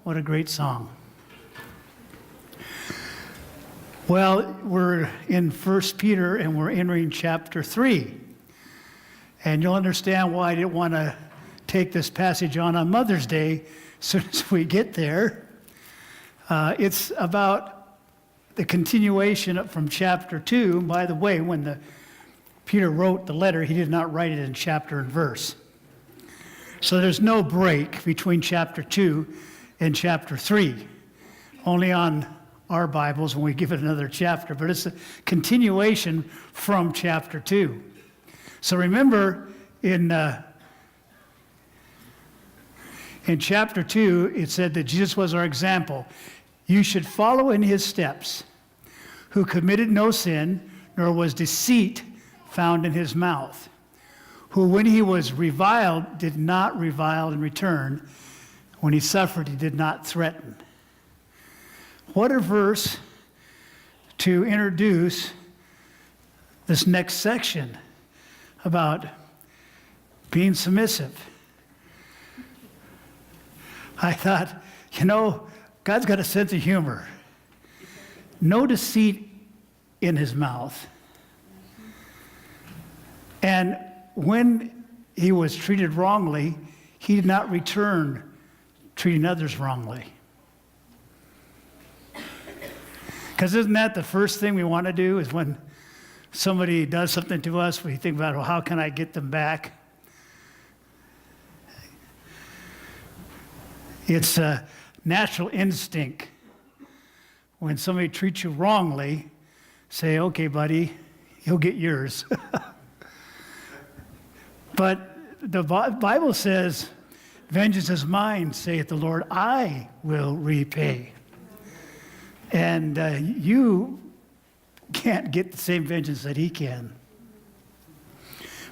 What a great song. Well, we're in 1 Peter and we're entering chapter 3. And you'll understand why I didn't want to take this passage on Mother's Day as soon as we get there. It's about the continuation from chapter 2. By the way, when Peter wrote the letter, he did not write it in chapter and verse. So there's no break between chapter 2 and chapter 3. Only on our Bibles when we give it another chapter, but it's a continuation from chapter 2. So remember, in chapter 2, it said that Jesus was our example. You should follow in his steps, who committed no sin, nor was deceit found in his mouth, who when he was reviled did not revile in return, when he suffered he did not threaten. What a verse to introduce this next section about being submissive. I thought, God's got a sense of humor. No deceit in his mouth. And when he was treated wrongly, he did not return treating others wrongly. Because isn't that the first thing we want to do is when somebody does something to us, we think about, well, how can I get them back? It's a natural instinct. When somebody treats you wrongly, say, okay, buddy, you'll get yours. But the Bible says, vengeance is mine, saith the Lord, I will repay. And you can't get the same vengeance that he can.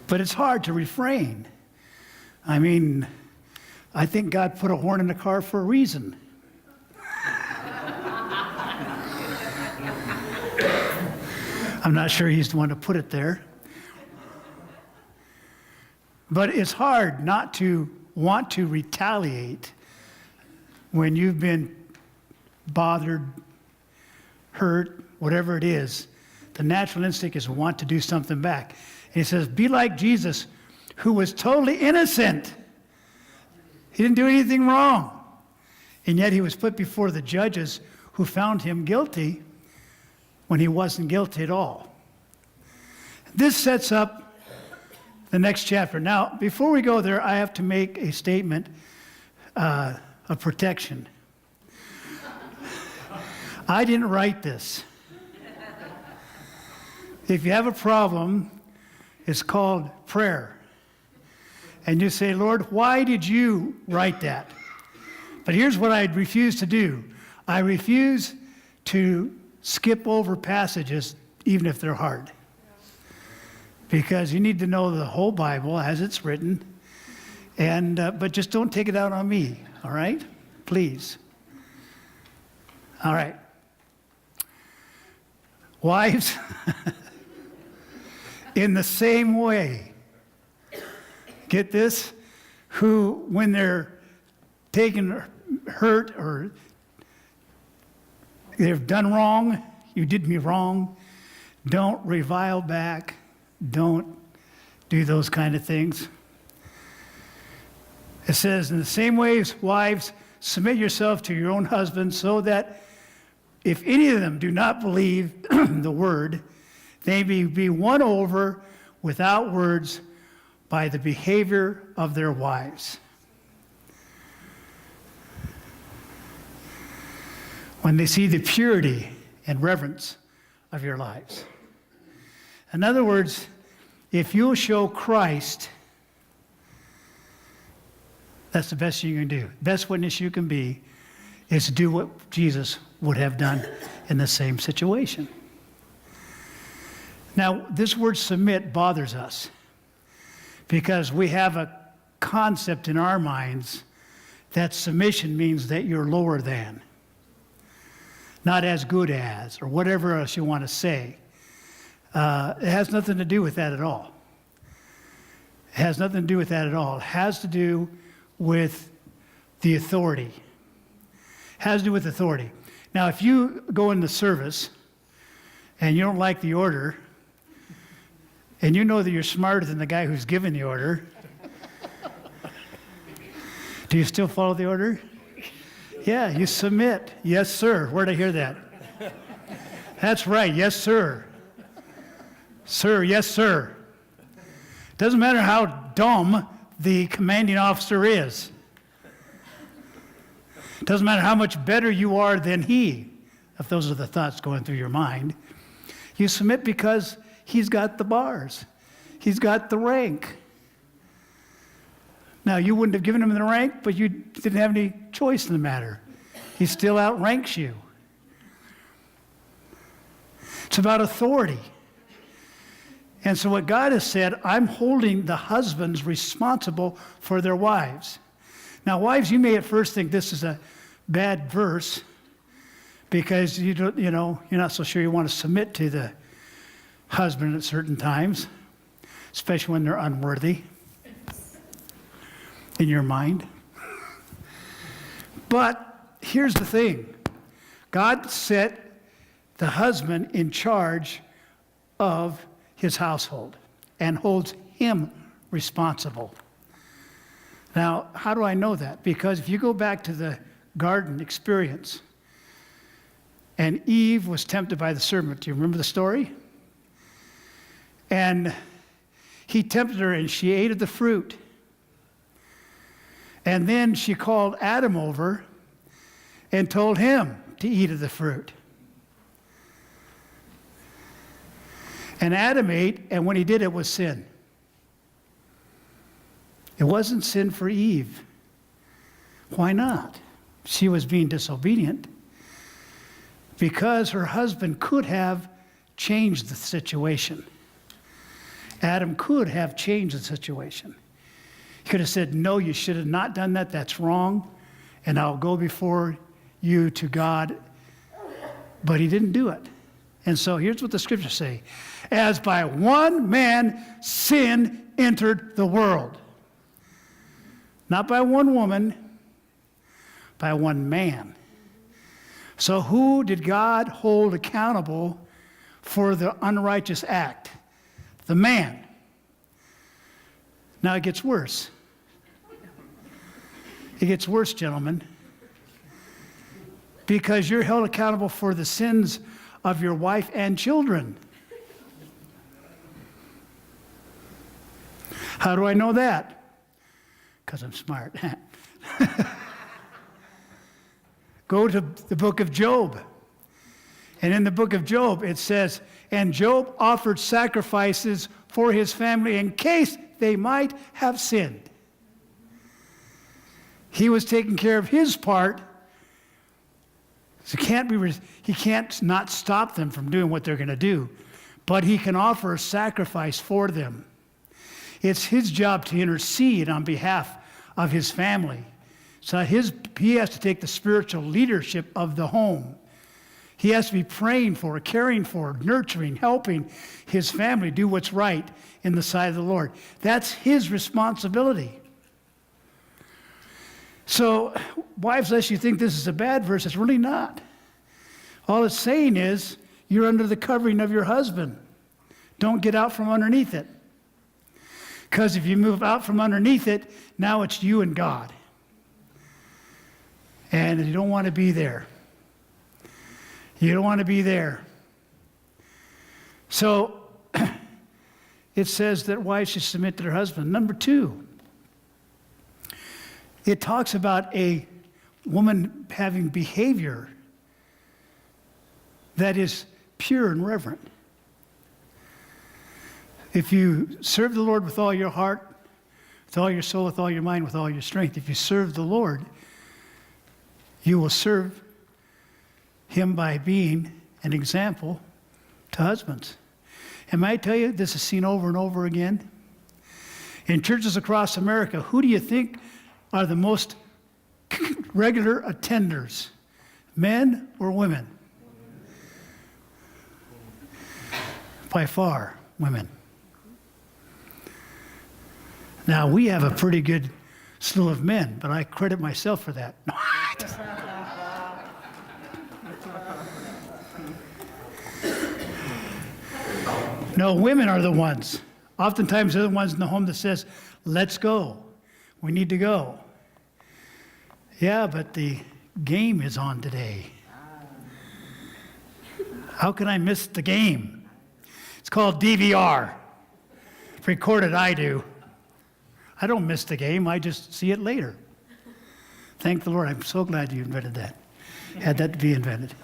But it's hard to refrain. I mean, I think God put a horn in the car for a reason. I'm not sure he's the one to put it there. But it's hard not to want to retaliate when you've been bothered, hurt, whatever it is. The natural instinct is to want to do something back. And he says, be like Jesus, who was totally innocent. He didn't do anything wrong. And yet he was put before the judges who found him guilty when he wasn't guilty at all. This sets up the next chapter. Now, before we go there, I have to make a statement of protection. I didn't write this. If you have a problem, it's called prayer. And you say, Lord, why did you write that? But here's what I refuse to do. I refuse to skip over passages, even if they're hard. Because you need to know the whole Bible as it's written. And but just don't take it out on me, all right? Please. All right. Wives, in the same way, get this, who, when they're taken hurt or they've done wrong, you did me wrong, don't revile back, don't do those kind of things. It says, in the same way, wives, submit yourself to your own husband, so that if any of them do not believe the word, they may be won over without words by the behavior of their wives. When they see the purity and reverence of your lives. In other words, if you'll show Christ, that's the best you can do. Best witness you can be is to do what Jesus would have done in the same situation. Now, this word submit bothers us because we have a concept in our minds that submission means that you're lower than, not as good as, or whatever else you want to say. It has nothing to do with that at all. It has nothing to do with that at all. It has to do with the authority. Has to do with authority. Now, if you go in the service and you don't like the order, and you know that you're smarter than the guy who's giving the order, do you still follow the order? Yeah, you submit. Yes, sir. Where'd I hear that? That's right. Yes, sir. Sir, yes, sir. Doesn't matter how dumb the commanding officer is. Doesn't matter how much better you are than he, if those are the thoughts going through your mind. You submit because he's got the bars. He's got the rank. Now, you wouldn't have given him the rank, but you didn't have any choice in the matter. He still outranks you. It's about authority. And so what God has said, I'm holding the husbands responsible for their wives. Now, wives, you may at first think this is a bad verse because you're not so sure you want to submit to the husband at certain times, especially when they're unworthy in your mind. But here's the thing. God set the husband in charge of his household and holds him responsible. Now, how do I know that? Because if you go back to the garden experience, and Eve was tempted by the serpent. Do you remember the story? And he tempted her, and she ate of the fruit. And then she called Adam over and told him to eat of the fruit. And Adam ate, and when he did, it was sin. It wasn't sin for Eve. Why not? She was being disobedient because her husband could have changed the situation. Adam could have changed the situation. He could have said, no, you should have not done that. That's wrong. And I'll go before you to God. But he didn't do it. And so here's what the scriptures say. As by one man sin entered the world. Not by one woman, by one man. So who did God hold accountable for the unrighteous act? The man. Now it gets worse. It gets worse, gentlemen. Because you're held accountable for the sins of your wife and children. How do I know that? Because I'm smart. Go to the book of Job. And in the book of Job, it says, and Job offered sacrifices for his family in case they might have sinned. He was taking care of his part. So he can't not stop them from doing what they're going to do. But he can offer a sacrifice for them. It's his job to intercede on behalf of his family. So he has to take the spiritual leadership of the home. He has to be praying for, caring for, nurturing, helping his family do what's right in the sight of the Lord. That's his responsibility. So, wives, lest you think this is a bad verse, it's really not. All it's saying is, you're under the covering of your husband. Don't get out from underneath it. Because if you move out from underneath it, now it's you and God. And you don't want to be there. You don't want to be there. So, it says that wives should submit to their husband. Number 2, it talks about a woman having behavior that is pure and reverent. If you serve the Lord with all your heart, with all your soul, with all your mind, with all your strength, if you serve the Lord, you will serve him by being an example to husbands. And may I tell you, this is seen over and over again. In churches across America, who do you think are the most regular attenders? Men or women? By far, women. Now, we have a pretty good slew of men, but I credit myself for that. No, women are the ones. Oftentimes they're the ones in the home that says, let's go. We need to go. Yeah, but the game is on today. How can I miss the game? It's called DVR. If recorded, I do. I don't miss the game. I just see it later. Thank the Lord. I'm so glad you invented that. Had that to be invented.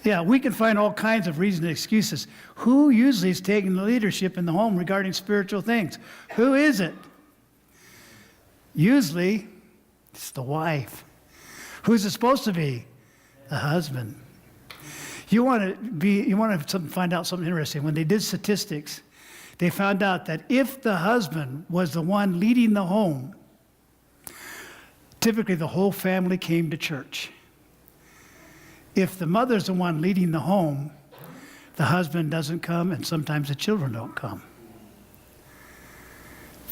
Yeah, we can find all kinds of reasons and excuses. Who usually is taking the leadership in the home regarding spiritual things? Who is it? Usually, it's the wife. Who's it supposed to be? The husband. You want to find out something interesting. When they did statistics, they found out that if the husband was the one leading the home, typically the whole family came to church. If the mother's the one leading the home, the husband doesn't come, and sometimes the children don't come.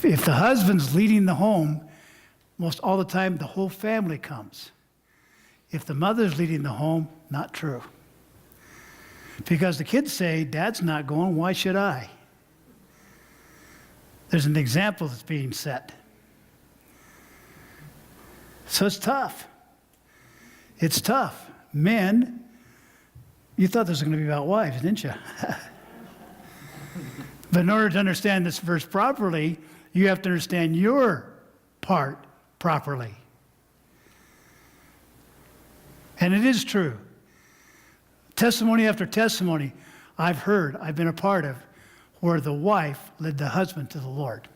If the husband's leading the home, most all the time the whole family comes. If the mother's leading the home, not true. Because the kids say, Dad's not going, why should I? There's an example that's being set. So it's tough. It's tough. Men, you thought this was going to be about wives, didn't you? But in order to understand this verse properly, you have to understand your part properly. And it is true. Testimony after testimony I've heard, I've been a part of, where the wife led the husband to the Lord.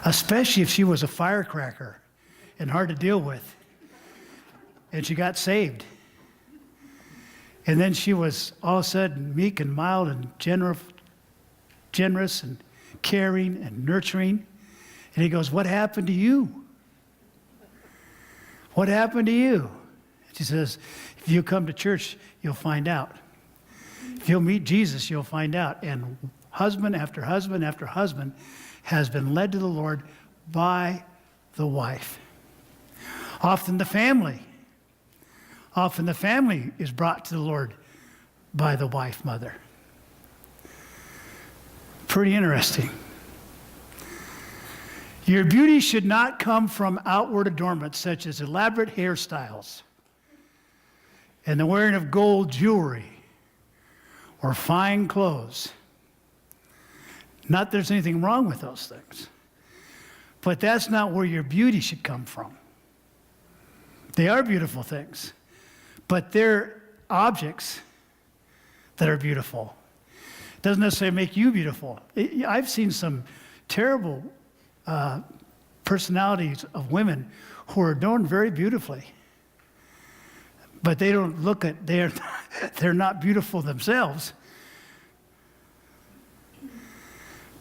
Especially if she was a firecracker and hard to deal with. And she got saved. And then she was all of a sudden meek and mild and generous and caring and nurturing. And he goes, what happened to you? What happened to you? And she says, if you come to church, you'll find out. If you'll meet Jesus, you'll find out. And husband after husband after husband has been led to the Lord by the wife. Often the family is brought to the Lord by the wife mother. Pretty interesting. Your beauty should not come from outward adornments such as elaborate hairstyles and the wearing of gold jewelry or fine clothes. Not that there's anything wrong with those things, but that's not where your beauty should come from. They are beautiful things, but they're objects that are beautiful. It doesn't necessarily make you beautiful. I've seen some terrible personalities of women who are known very beautifully, but they don't look at, they're not beautiful themselves.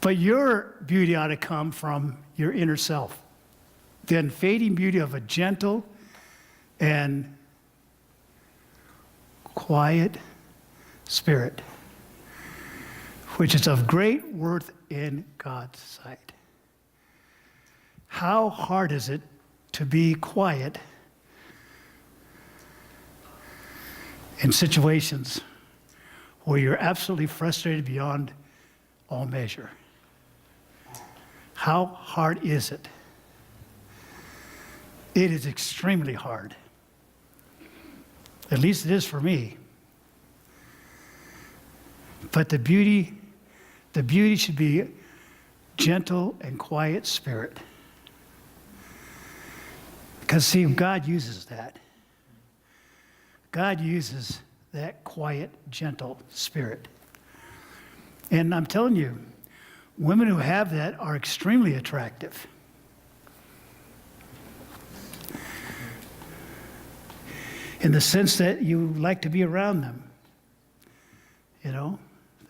But your beauty ought to come from your inner self. The unfading beauty of a gentle and quiet spirit, which is of great worth in God's sight. How hard is it to be quiet in situations where you're absolutely frustrated beyond all measure? How hard is it? It is extremely hard. At least it is for me. But the beauty should be gentle and quiet spirit. Because see, God uses that. God uses that quiet, gentle spirit. And I'm telling you, women who have that are extremely attractive. In the sense that you like to be around them. You know,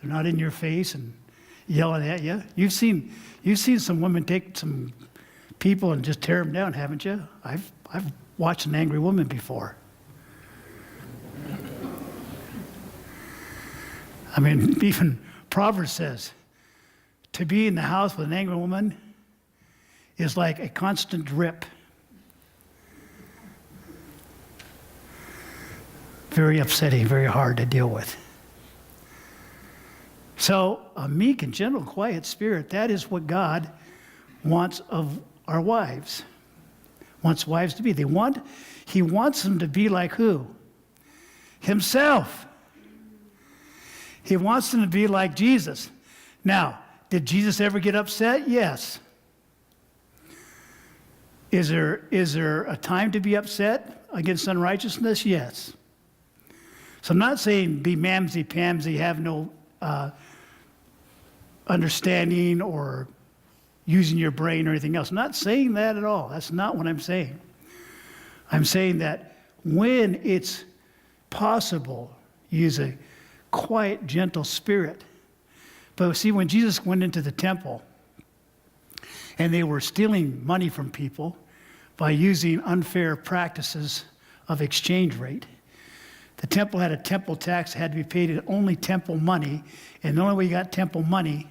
they're not in your face and yelling at you. You've seen some women take some people and just tear them down, haven't you? I've watched an angry woman before. I mean, even Proverbs says, to be in the house with an angry woman is like a constant drip. very upsetting, very hard to deal with. So a meek and gentle, quiet spirit, that is what God wants of our wives. Wants wives to be. He wants them to be like who? Himself. He wants them to be like Jesus. Now, did Jesus ever get upset? Yes. Is there a time to be upset against unrighteousness? Yes. So I'm not saying be mamsy-pamsy, have no understanding or using your brain or anything else. I'm not saying that at all. That's not what I'm saying. I'm saying that when it's possible, use a quiet, gentle spirit. But see, when Jesus went into the temple and they were stealing money from people by using unfair practices of exchange rate, the temple had a temple tax that had to be paid in only temple money, and the only way you got temple money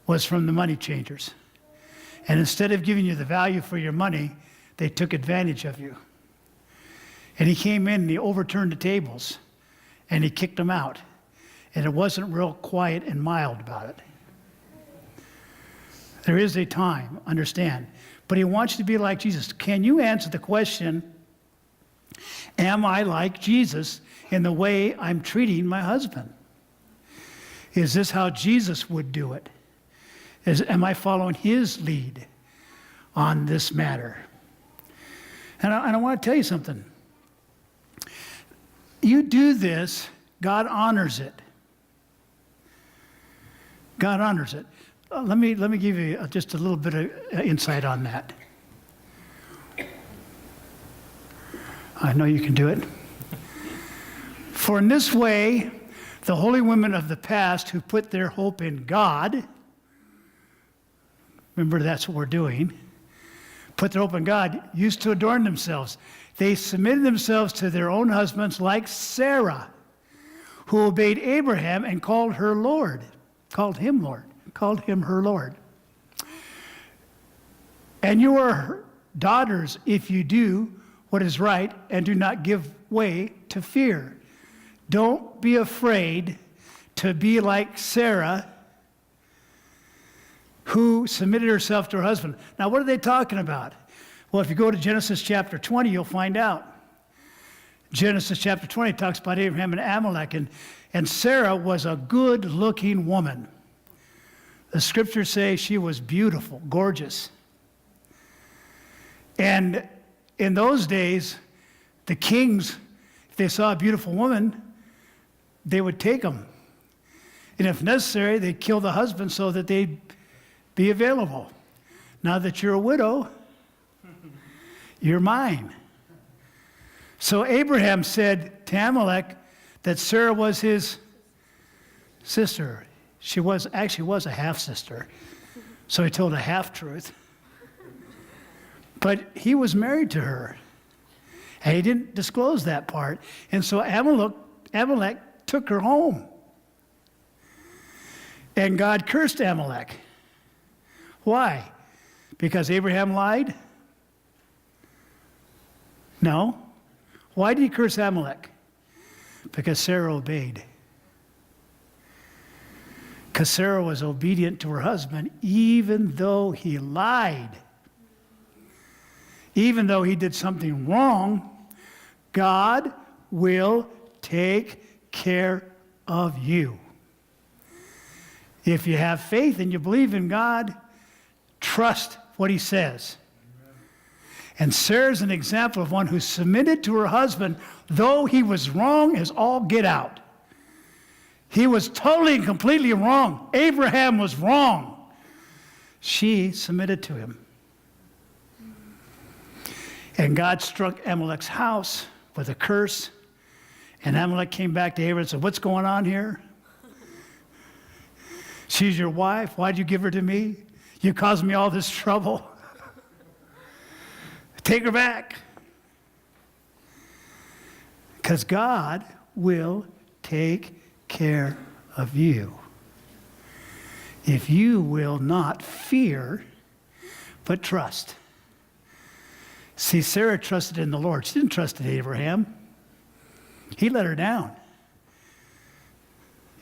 was from the money changers. And instead of giving you the value for your money, they took advantage of you. And he came in and he overturned the tables and he kicked them out. And it wasn't real quiet and mild about it. There is a time, understand. But he wants you to be like Jesus. Can you answer the question, am I like Jesus in the way I'm treating my husband? Is this how Jesus would do it? Am I following his lead on this matter? And I want to tell you something. You do this, God honors it. God honors it. Let me give you just a little bit of insight on that. I know you can do it. For in this way, the holy women of the past who put their hope in God, remember that's what we're doing, put their hope in God, used to adorn themselves. They submitted themselves to their own husbands like Sarah, who obeyed Abraham and called her Lord, called him her Lord. And you are her daughters if you do what is right and do not give way to fear. Don't be afraid to be like Sarah, who submitted herself to her husband. Now, what are they talking about? Well, if you go to Genesis chapter 20, you'll find out. Genesis chapter 20 talks about Abraham and Amalek, and Sarah was a good-looking woman. The scriptures say she was beautiful, gorgeous. And in those days, the kings, if they saw a beautiful woman, they would take them. And if necessary, they'd kill the husband so that they'd be available. Now that you're a widow, you're mine. So Abraham said to Amalek that Sarah was his sister. She actually was a half-sister. So he told a half-truth. But he was married to her. And he didn't disclose that part. And so Amalek took her home. And God cursed Amalek. Why? Because Abraham lied? No. Why did he curse Amalek? Because Sarah obeyed. Because Sarah was obedient to her husband, even though he lied. Even though he did something wrong, God will take care of you. If you have faith and you believe in God, trust what he says. And Sarah's an example of one who submitted to her husband, though he was wrong as all get out. He was totally and completely wrong. Abraham was wrong. She submitted to him. And God struck Amalek's house with a curse. And Amalek came back to Abraham and said, "What's going on here? She's your wife. Why'd you give her to me? You caused me all this trouble. Take her back." Because God will take care of you if you will not fear, but trust. See, Sarah trusted in the Lord. She didn't trust in Abraham. He let her down.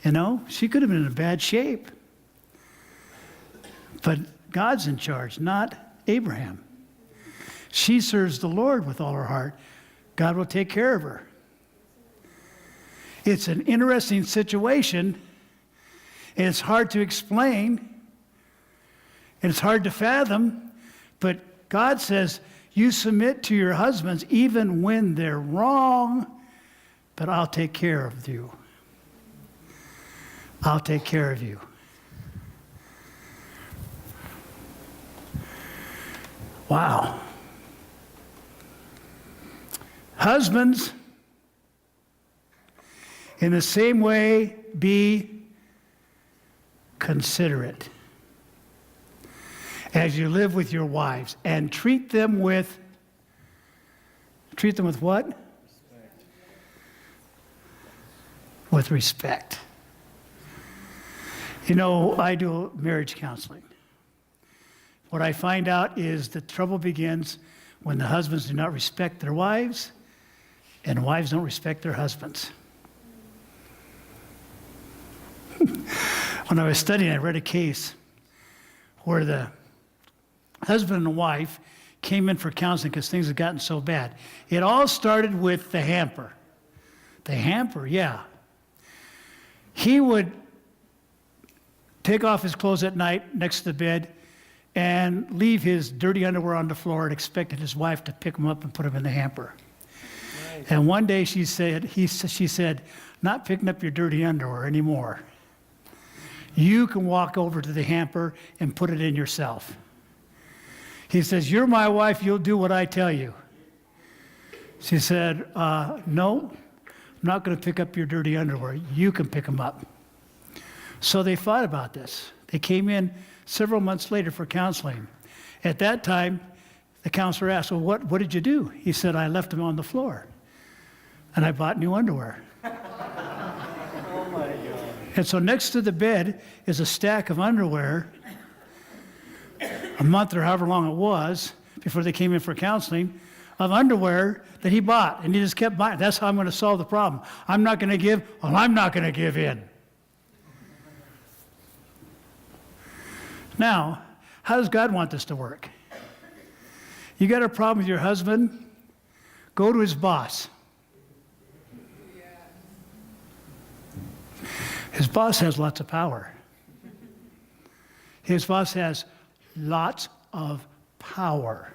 You know, she could have been in bad shape. But God's in charge, not Abraham. She serves the Lord with all her heart. God will take care of her. It's an interesting situation. And it's hard to explain. And it's hard to fathom. But God says, you submit to your husbands even when they're wrong, but I'll take care of you. I'll take care of you. Wow. Husbands, in the same way, be considerate as you live with your wives, and treat them with what? Respect. With respect. You know, I do marriage counseling. What I find out is the trouble begins when the husbands do not respect their wives and wives don't respect their husbands. When I was studying, I read a case where the husband and wife came in for counseling because things had gotten so bad. It all started with the hamper. The hamper, yeah. He would take off his clothes at night next to the bed and leave his dirty underwear on the floor and expected his wife to pick them up and put them in the hamper. Nice. And one day she said, not picking up your dirty underwear anymore. You can walk over to the hamper and put it in yourself. He says, you're my wife, you'll do what I tell you. She said, no, I'm not going to pick up your dirty underwear. You can pick them up. So they thought about this. They came in several months later for counseling. At that time, the counselor asked, well, what did you do? He said, I left them on the floor, and I bought new underwear. Oh my God. And so next to the bed is a stack of underwear, a month or however long it was, before they came in for counseling, of underwear that he bought, and he just kept buying. That's how I'm going to solve the problem. I'm not going to give, well, I'm not going to give in. Now, how does God want this to work? You got a problem with your husband? Go to his boss. His boss has lots of power. His boss has lots of power.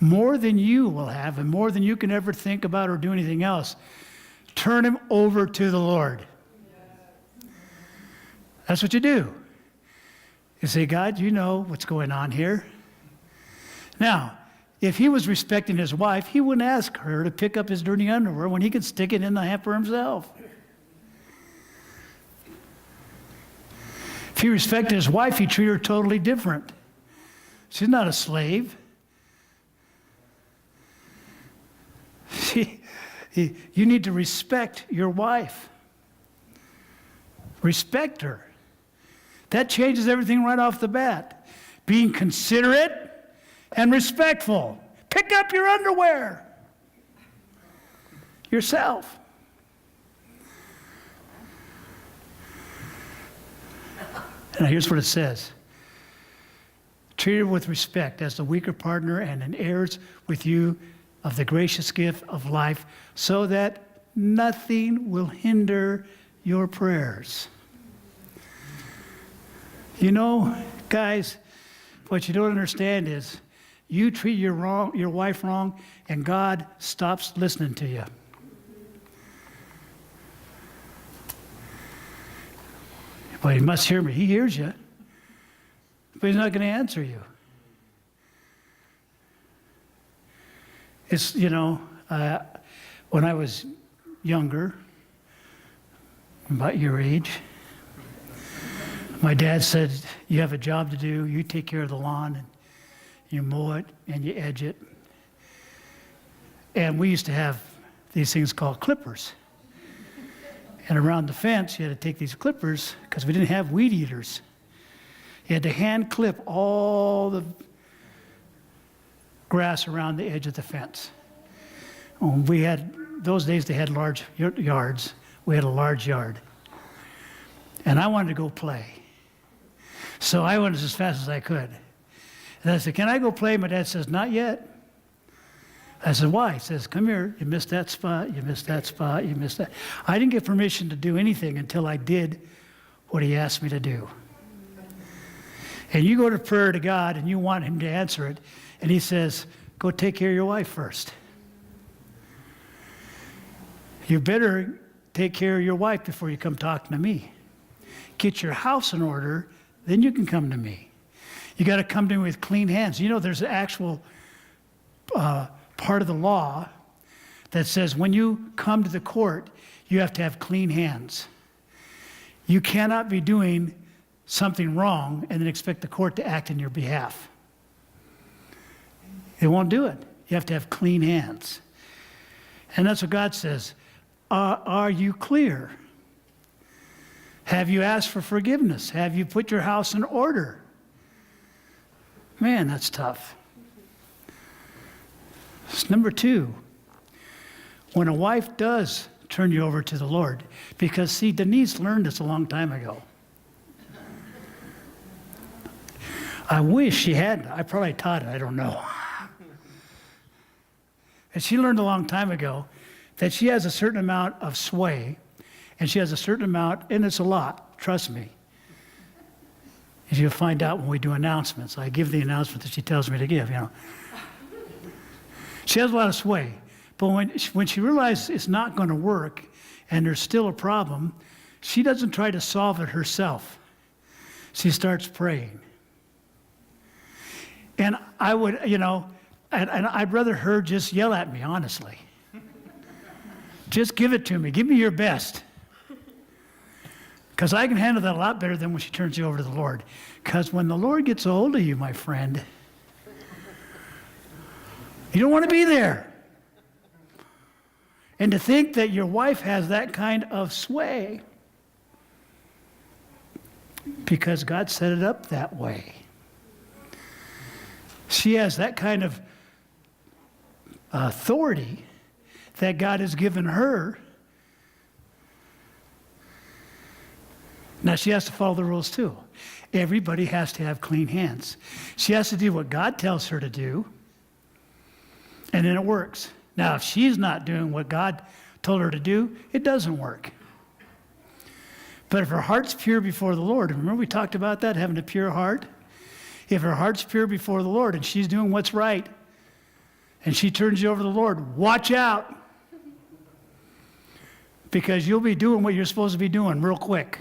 More than you will have and more than you can ever think about or do anything else. Turn him over to the Lord. That's what you do. You say, God, you know what's going on here. Now, if he was respecting his wife, he wouldn't ask her to pick up his dirty underwear when he could stick it in the hamper himself. If he respected his wife, he'd treat her totally different. She's not a slave. You need to respect your wife. Respect her. That changes everything right off the bat. Being considerate and respectful. Pick up your underwear yourself. And here's what it says. Treat her with respect as the weaker partner and an heirs with you of the gracious gift of life, so that nothing will hinder your prayers. You know, guys, what you don't understand is you treat your wife wrong, and God stops listening to you. But he must hear me. He hears you, but he's not going to answer you. It's, you know, when I was younger, about your age, my dad said, you have a job to do, you take care of the lawn, and you mow it, and you edge it. And we used to have these things called clippers. And around the fence, you had to take these clippers, because we didn't have weed eaters. You had to hand clip all the grass around the edge of the fence. We had those days they had large yards. We had a large yard. And I wanted to go play. So I went as fast as I could. And I said, can I go play? My dad says, not yet. I said, why? He says, come here. You missed that spot. You missed that spot. You missed that. I didn't get permission to do anything until I did what he asked me to do. And you go to prayer to God and you want him to answer it. And he says, go take care of your wife first. You better take care of your wife before you come talking to me. Get your house in order, then you can come to me. You got to come to me with clean hands. You know, there's an actual part of the law that says when you come to the court, you have to have clean hands. You cannot be doing something wrong and then expect the court to act in your behalf. It won't do it. You have to have clean hands. And that's what God says. Are you clear? Have you asked for forgiveness? Have you put your house in order? Man, that's tough. Number 2, when a wife does turn you over to the Lord, because see, Denise learned this a long time ago. I wish she hadn't. I probably taught it, I don't know. And she learned a long time ago that she has a certain amount of sway, and she has a certain amount, and it's a lot, trust me. As you'll find out when we do announcements. I give the announcement that she tells me to give, you know. She has a lot of sway. But when she realizes it's not going to work and there's still a problem, she doesn't try to solve it herself. She starts praying. And I would, you know, and I'd rather her just yell at me, honestly. Just give it to me. Give me your best. Because I can handle that a lot better than when she turns you over to the Lord. Because when the Lord gets a hold of you, my friend, you don't want to be there. And to think that your wife has that kind of sway, because God set it up that way. She has that kind of authority that God has given her. Now, she has to follow the rules too. Everybody has to have clean hands. She has to do what God tells her to do, and then it works. Now, if she's not doing what God told her to do, it doesn't work. But if her heart's pure before the Lord, remember we talked about that, having a pure heart? If her heart's pure before the Lord and she's doing what's right, and she turns you over to the Lord, watch out. Because you'll be doing what you're supposed to be doing real quick.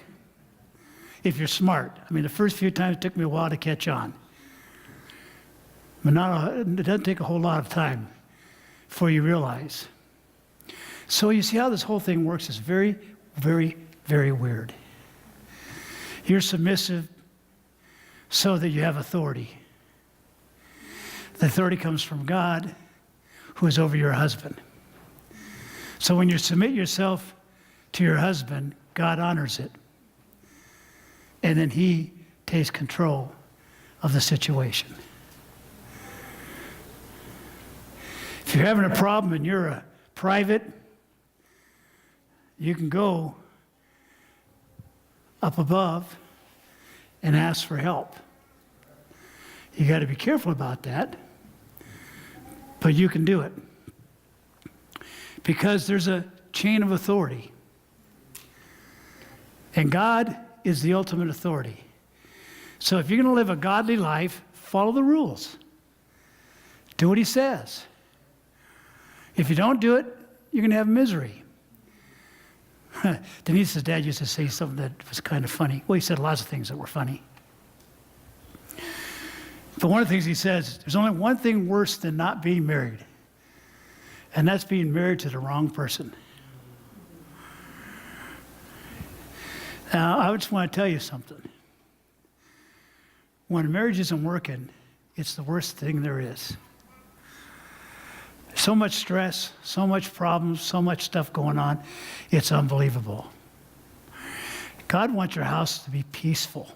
If you're smart. I mean, the first few times it took me a while to catch on. But it doesn't take a whole lot of time before you realize. So you see how this whole thing works. It's very, very, very weird. You're submissive so that you have authority. The authority comes from God, who is over your husband. So when you submit yourself to your husband, God honors it. And then he takes control of the situation. If you're having a problem and you're a private, you can go up above and ask for help. You got to be careful about that, but you can do it. Because there's a chain of authority. And God is the ultimate authority. So if you're going to live a godly life, follow the rules. Do what he says. If you don't do it, you're going to have misery. Denise's dad used to say something that was kind of funny. Well, he said lots of things that were funny. But one of the things he says, there's only one thing worse than not being married. And that's being married to the wrong person. Now, I just want to tell you something. When marriage isn't working, it's the worst thing there is. So much stress, so much problems, so much stuff going on. It's unbelievable. God wants your house to be peaceful.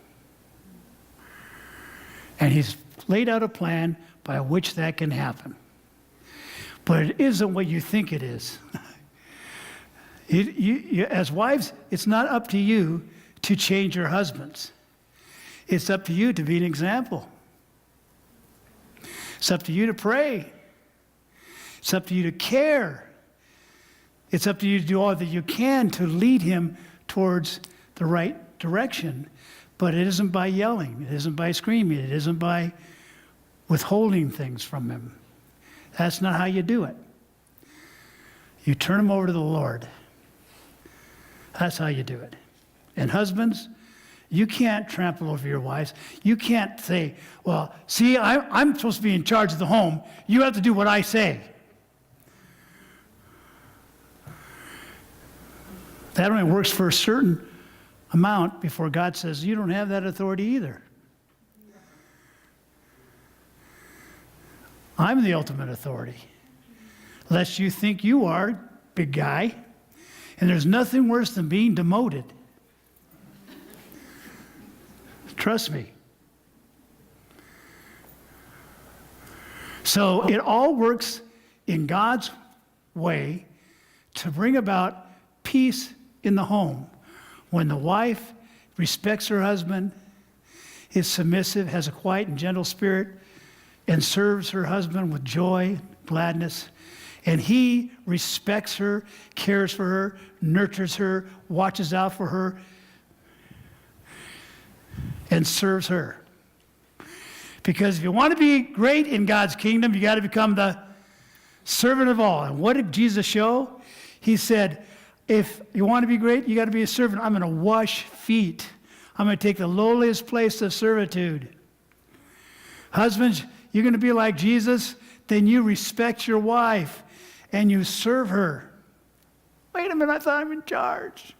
And he's laid out a plan by which that can happen. But it isn't what you think it is. As wives, it's not up to you to change your husbands. It's up to you to be an example. It's up to you to pray. It's up to you to care. It's up to you to do all that you can to lead him towards the right direction. But it isn't by yelling. It isn't by screaming. It isn't by withholding things from him. That's not how you do it. You turn him over to the Lord. That's how you do it. And husbands, you can't trample over your wives. You can't say, well, see, I'm supposed to be in charge of the home. You have to do what I say. That only works for a certain amount before God says, you don't have that authority either. I'm the ultimate authority. Lest you think you are, big guy. And there's nothing worse than being demoted. Trust me. So it all works in God's way to bring about peace in the home. When the wife respects her husband, is submissive, has a quiet and gentle spirit, and serves her husband with joy, gladness, and he respects her, cares for her, nurtures her, watches out for her, and serves her. Because if you want to be great in God's kingdom, you got to become the servant of all. And what did Jesus show? He said, if you want to be great, you got to be a servant. I'm going to wash feet. I'm going to take the lowliest place of servitude. Husbands, you're going to be like Jesus, then you respect your wife and you serve her. Wait a minute, I thought I'm in charge.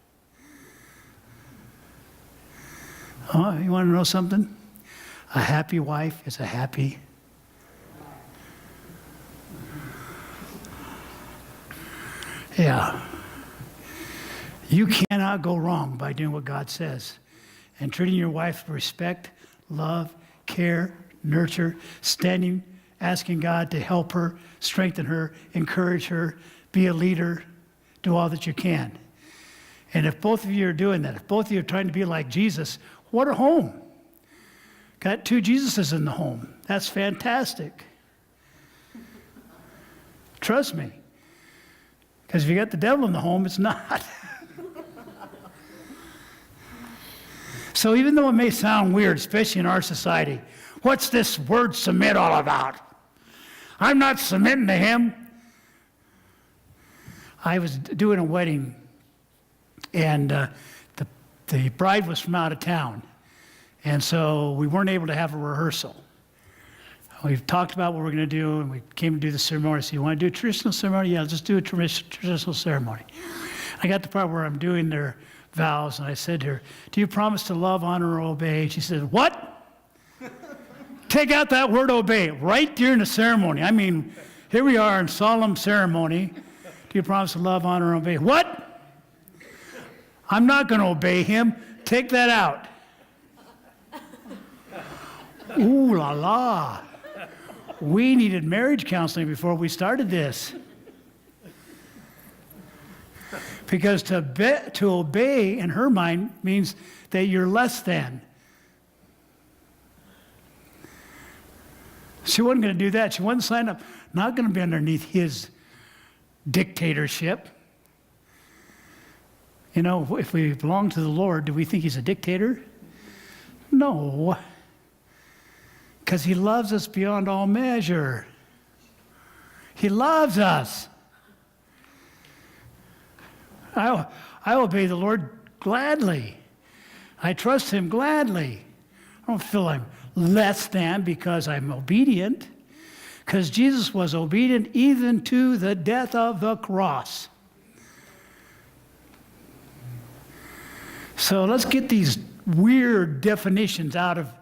Oh, you want to know something? A happy wife is a happy. Yeah. You cannot go wrong by doing what God says and treating your wife with respect, love, care, nurture, standing, asking God to help her, strengthen her, encourage her, be a leader, do all that you can. And if both of you are doing that, if both of you are trying to be like Jesus, what a home. Got two Jesuses in the home. That's fantastic. Trust me. Because if you got the devil in the home, it's not. So even though it may sound weird, especially in our society, what's this word submit all about? I'm not submitting to him. I was doing a wedding, and the bride was from out of town. And so we weren't able to have a rehearsal. We've talked about what we're going to do, and we came to do the ceremony. So you want to do a traditional ceremony? Yeah, let's do a traditional ceremony. I got the part where I'm doing their vows, and I said to her, do you promise to love, honor, or obey? She said, what? Take out that word obey right during the ceremony. I mean, here we are in solemn ceremony. Do you promise to love, honor, and obey? What? I'm not going to obey him. Take that out. Ooh la la. We needed marriage counseling before we started this. Because to obey in her mind means that you're less than. She wasn't going to do that. She wasn't sign up. Not going to be underneath his dictatorship. You know, if we belong to the Lord, do we think he's a dictator? No. Because he loves us beyond all measure. He loves us. I obey the Lord gladly. I trust him gladly. I don't feel I'm less than because I'm obedient. Because Jesus was obedient even to the death of the cross. So let's get these weird definitions out of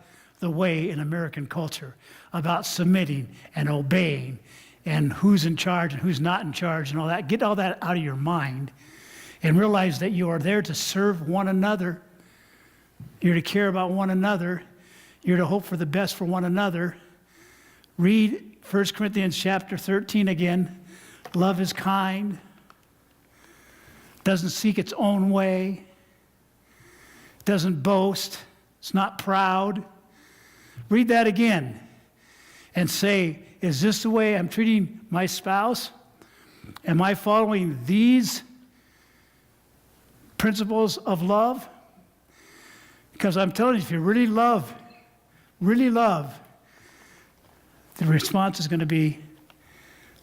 the way in American culture about submitting and obeying and who's in charge and who's not in charge and all that. Get all that out of your mind and realize that you are there to serve one another. You're to care about one another. You're to hope for the best for one another. Read 1 Corinthians chapter 13 again. Love is kind. doesn't seek its own way, doesn't boast, it's not proud. Read that again and say, is this the way I'm treating my spouse? Am I following these principles of love? Because I'm telling you, if you really love, the response is going to be,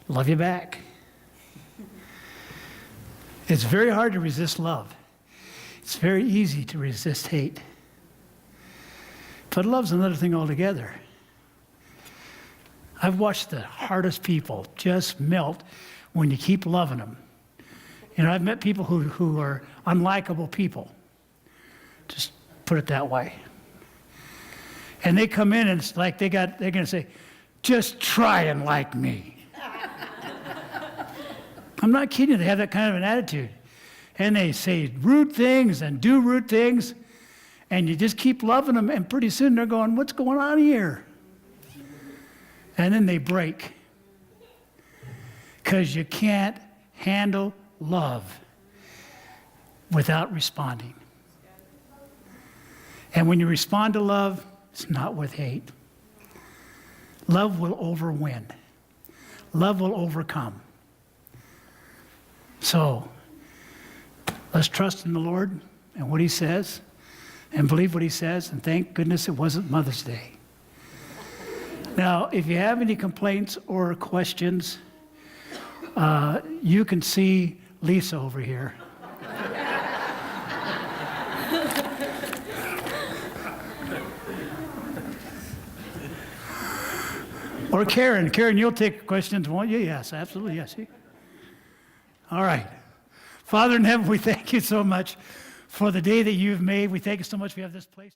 love you back. It's very hard to resist love. It's very easy to resist hate. But love's another thing altogether. I've watched the hardest people just melt when you keep loving them. You know, I've met people who are unlikable people. Just put it that way. And they come in and it's like they're going to say, just try and like me. I'm not kidding you, they have that kind of an attitude. And they say rude things and do rude things, and you just keep loving them, and pretty soon they're going, what's going on here? And then they break. Because you can't handle love without responding. And when you respond to love, it's not with hate. Love will overwin. Love will overcome. So, let's trust in the Lord and what He says, and believe what He says, and thank goodness it wasn't Mother's Day. Now, if you have any complaints or questions, you can see Lisa over here. Or Karen. Karen, you'll take questions, won't you? Yes, absolutely, yes. All right. Father in heaven, we thank you so much for the day that you've made. We thank you so much we have this place.